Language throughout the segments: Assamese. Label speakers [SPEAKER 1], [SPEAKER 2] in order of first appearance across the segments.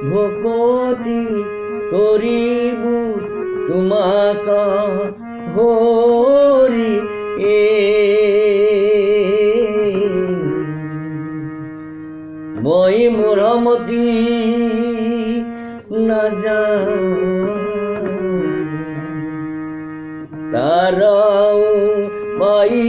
[SPEAKER 1] ভকতি কৰিবু তোমাক হৰি মই মৰমতি নাজানো তাৰাও পাই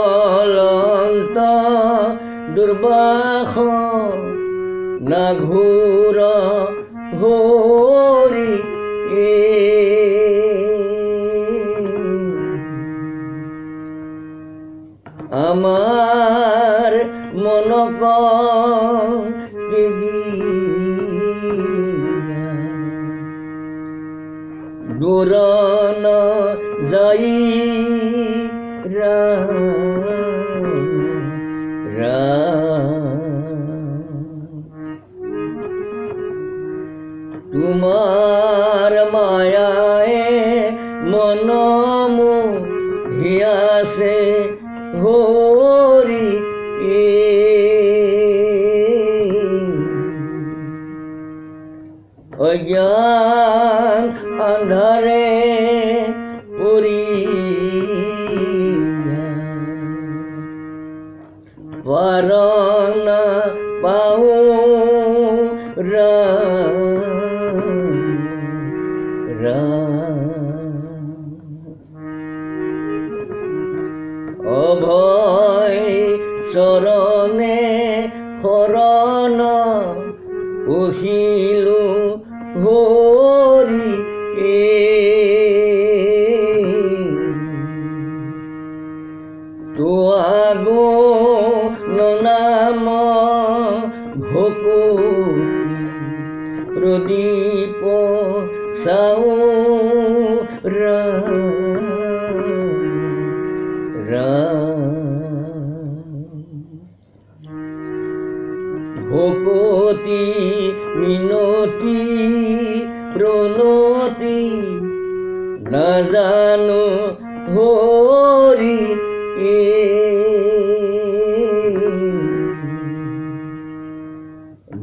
[SPEAKER 1] মহাবলন্ত দুৰ্বাস নাঘোৰ হৰি আমাৰ মনক দূৰন যাই তোমাৰ মায়ায়ে মনমো হিয়াছে হৰি অজ্ঞান আন্ধাৰে পৰি পাৰনা পাওঁ অভয় চৰণে শৰণ পহিলো হৰি তোৱাগো নাম ভকতি প্ৰদীপ চাওঁ ভকতি মিনতি প্ৰণতি নাজানো হৰি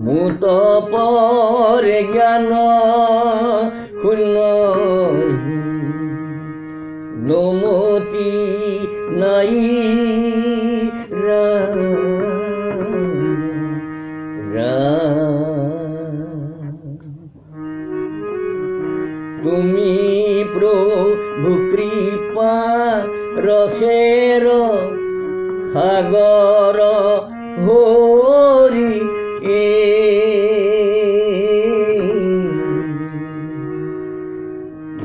[SPEAKER 1] মুত পৰে জ্ঞান শূন্য নমতি নাই তুমি প্ৰভু কৃপা ৰসেৰ সাগৰ হৰি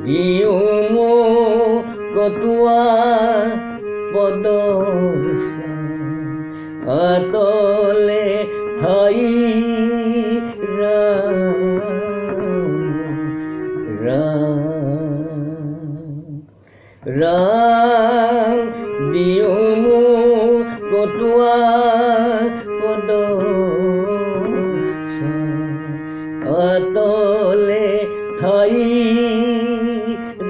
[SPEAKER 1] দিও মোক কটোৱা পদ আতলে ঠাই ৰাম দিও মোক কটোৱা পদ আতলে ঠাই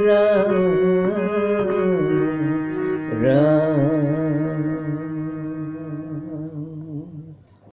[SPEAKER 1] ৰাম